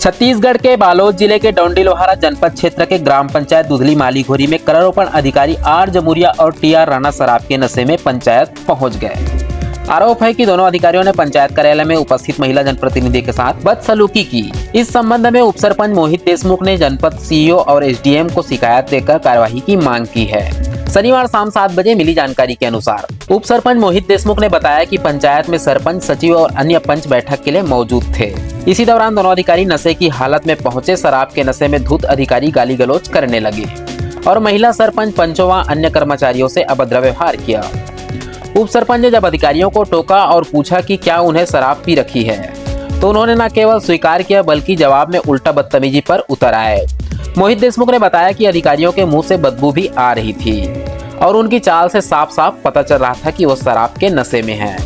छत्तीसगढ़ के बालोद जिले के डोंडी-लोहारा जनपद क्षेत्र के ग्राम पंचायत दुधली मालीघोरी में करारोपण अधिकारी आर जमुरिया और टीआर राणा शराब के नशे में पंचायत पहुंच गए। आरोप है कि दोनों अधिकारियों ने पंचायत कार्यालय में उपस्थित महिला जनप्रतिनिधि के साथ बदसलूकी की। इस संबंध में उपसरपंच मोहित देशमुख ने जनपद सीईओ और एसडीएम को शिकायत देकर कार्यवाही की मांग की है। शनिवार शाम 7 बजे मिली जानकारी के अनुसार उप सरपंच मोहित देशमुख ने बताया कि पंचायत में सरपंच, सचिव और अन्य पंच बैठक के लिए मौजूद थे। इसी दौरान दोनों अधिकारी नशे की हालत में पहुंचे। शराब के नशे में धुत अधिकारी गाली गलौज करने लगे और महिला सरपंच, पंचों व अन्य कर्मचारियों से अभद्र व्यवहार किया। उप सरपंच ने जब अधिकारियों को टोका और पूछा कि क्या उन्हें शराब पी रखी है, तो उन्होंने न केवल स्वीकार किया बल्कि जवाब में उल्टा बदतमीजी पर उतर आए। मोहित देशमुख ने बताया कि अधिकारियों के मुंह से बदबू भी आ रही थी और उनकी चाल से साफ साफ पता चल रहा था कि वो शराब के नशे में हैं।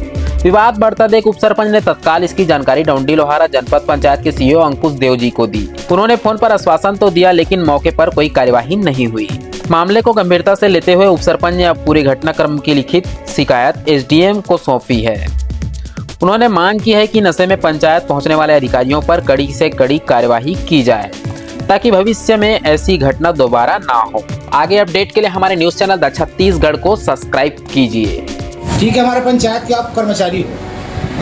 विवाद बढ़ता देख उप सरपंच ने तत्काल इसकी जानकारी डोंडी-लोहारा जनपद पंचायत के सीईओ अंकुश देव जी को दी। उन्होंने फोन पर आश्वासन तो दिया, लेकिन मौके पर कोई कार्यवाही नहीं हुई। मामले को गंभीरता से लेते हुए उप सरपंच ने अब पूरे घटनाक्रम की लिखित शिकायत एसडीएम को सौंपी है। उन्होंने मांग की है कि नशे में पंचायत पहुंचने वाले अधिकारियों पर कड़ी से कड़ी कार्यवाही की जाए ताकि भविष्य में ऐसी घटना दोबारा ना हो। आगे अपडेट के लिए हमारे न्यूज चैनल द छत्तीसगढ़ को सब्सक्राइब कीजिए। ठीक है, हमारे पंचायत के आप कर्मचारी हो,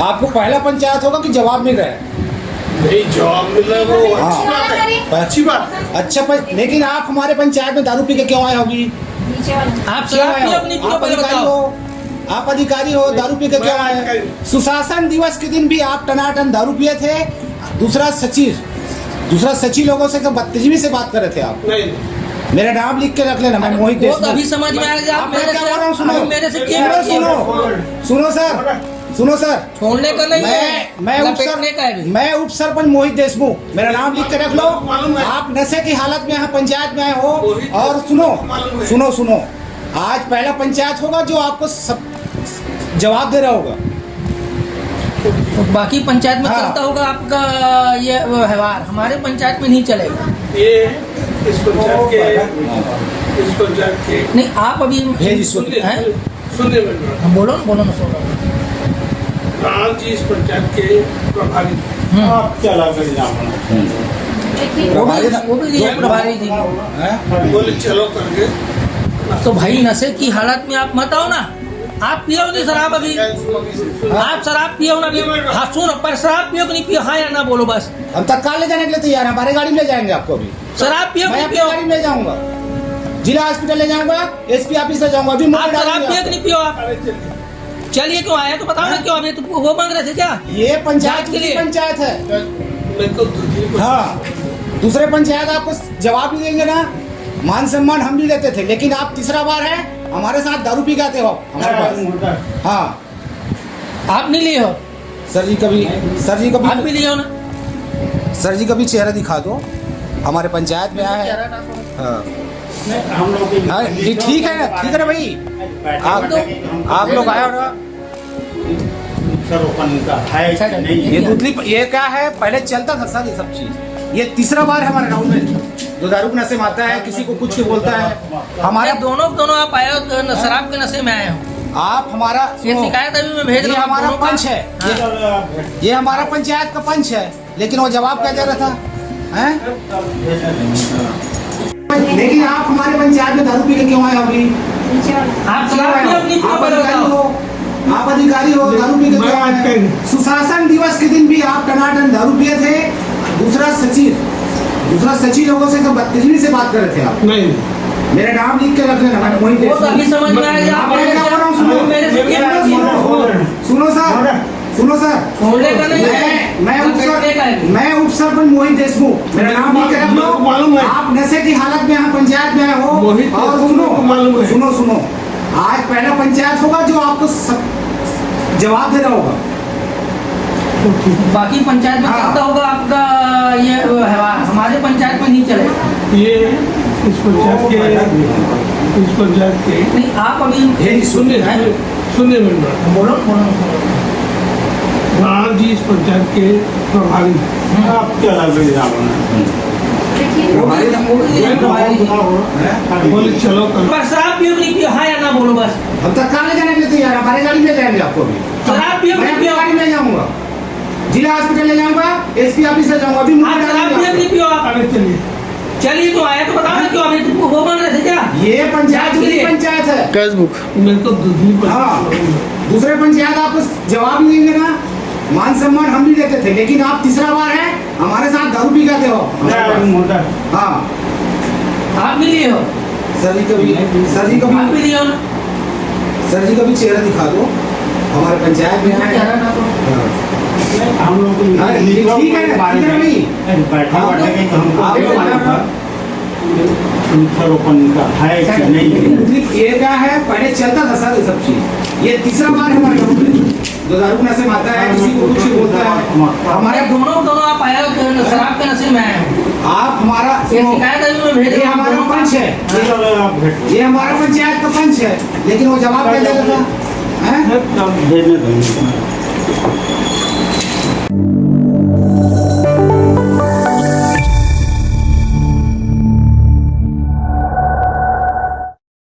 आपको पहला पंचायत होगा कि जवाब मिल रहा है? नहीं, जवाब मिल रहा है वो अच्छी बात है, अच्छी बात। अच्छा, लेकिन आप हमारे पंचायत में दारू पी के क्यों आए होगी? आप आप अधिकारी हो, दारू पी के क्यों आए? सुशासन दिवस के दिन भी आप टनाटन दारू पिए थे। दूसरा सचिव लोगों से तो बदतमीजी से बात कर रहे थे आप। नहीं, मेरा नाम लिख के रख लेना, मैं मोहित देशमुख। अभी समझ में आएगा आप मेरे क्या बोल रहा हूँ, सुनो सर, छोड़ने का नहीं मैं उप सरपंच मोहित देशमुख, मेरा नाम लिख के रख लो। आप नशे की हालत में यहाँ पंचायत में आए हो। और सुनो, आज पहला पंचायत होगा जो आपको सब जवाब दे रहा होगा। तो बाकी पंचायत में चलता होगा आपका ये व्यवहार, हमारे पंचायत में नहीं चलेगा। ये इस पंचायत के नहीं, आप अभी सुनने में बोलो ना सुन रहा राम जी इस पंचायत के प्रभारी। आप क्या लाभ वो भी ये प्रभारी जी बोले चलो करके। तो भाई नशे की हालत में आप मत आओ ना। आप पियो नहीं शराब अभी? आप शराब पियो ना अभी? हाँ सुनो, पर शराब पियो कि नहीं पियो? हाँ या ना बोलो बस। हम तत्काल ले जाने के लिए तैयार हैं, हमारे गाड़ी में ले जाएंगे आपको। अभी शराब पियो कि नहीं पियो? गाड़ी में ले जाऊंगा, जिला हॉस्पिटल ले जाऊंगा, एसपी ऑफिस ले जाऊंगा। अभी आप शराब पियो कि नहीं पियो? आप चलिए, क्यों आया तो बताओ ना क्यों? अभी तो वो मांग रहे थे क्या? ये पंचायत के लिए पंचायत है। हाँ, दूसरे पंचायत आपको जवाब भी देंगे ना, मान सम्मान हम भी देते थे, लेकिन आप तीसरा बार है हमारे साथ दारू पी गाते हो हमारे पास। हाँ, आप नहीं लिए हो? सर जी कभी आप भी लिए हो ना? सर जी कभी चेहरा दिखा दो, हमारे पंचायत में आया है। हाँ, ठीक है ना भाई, आप लोग आए हो ना। ये दूधली ये क्या है, पहले चलता था सर ये सब चीज। ये तीसरा बार है हमारे गाँव में जो दारू के नशे में आता है, किसी को कुछ बोलता है। हमारे दोनों आप आए हो, शराब के नशे में आए हो। आप हमारा ये शिकायत अभी मैं भेज रहा हूँ। हमारा पंच है, ये हमारा पंचायत का पंच है, लेकिन वो जवाब क्या दे रहा था? लेकिन आप हमारे पंचायत में दारू पी के क्यों आए अभी? आप अधिकारी हो, दारू पी के क्यों आए? सुशासन दिवस के दिन भी आप टनाटन दारू पिए थे। दूसरा सचिव लोगों से तो बदतमीजी से बात कर रहे थे आप। नहीं, मेरा नाम लिख के रख लेना, मैं मोहित देशमुख। अभी समझ में आएगा आप मेरे क्या बोल रहा हूँ? सुनो सर, मैं उप सरपंच मोहित देशमुख, मेरा नाम लिख के रख लो। आप नशे की हालत में यहाँ पंचायत में आए हो। और सुनो, आज पहला पंचायत होगा जो आपको जवाब दे रहा होगा। बाकी पंचायत में चलता होगा आपका ये व्यवहार, हमारे पंचायत में नहीं चलेगा। ये इस पंचायत के नहीं, आप अभी सुनने में बोलो राम जी इस पंचायत के प्रभारी। आप क्या लाभ बोले चलो पर शराब पियो कि नहीं पियो? हाँ या ना बोलो बस। हम तत्काल ले जाने के लिए तैयार हैं, हमारे गाड़ी में ले जाएंगे आपको। अभी शराब पियो कि नहीं पियो? गाड़ी में जाऊंगा, जिला हॉस्पिटल ले जाऊंगा, एसपी ऑफिस ले जाऊंगा। अभी आप शराब पिए कि नहीं पियो आप? चलिए चलिए तो आए तो बताओ ना क्यों अभी तुमको वो मान रहे थे क्या? ये पंचायत दूसरी पंचायत है। फेसबुक मेरे को दूध हाँ, दूसरे पंचायत आपको जवाब नहीं देंगे ना, मान सम्मान हम भी देते थे, लेकिन आप तीसरा बार है हमारे साथ दारू पी जाते हो। हाँ आप भी लिए हो? सर जी कभी आप भी लिए हो ना? सर जी कभी चेहरा दिखा दो, हमारे पंचायत में है। चेहरा ना तो। हम लोग को हाँ, ठीक है भाई, वृक्षारोपण का है कि नहीं? ये क्या है, पहले चलता था सर ये सब चीज, ये तीसरा बार हमारे गाँव में जो दारू नशे में आता है, किसी को कुछ बोलता है। हमारे दोनों आप आए हो तो शराब के नशे में आए हो। आप हमारा ये शिकायत अभी मैं भेज ये हमारा पंच है, ये हमारा पंचायत का पंच है, लेकिन वो जवाब क्या देता था? हैं? भेजने देंगे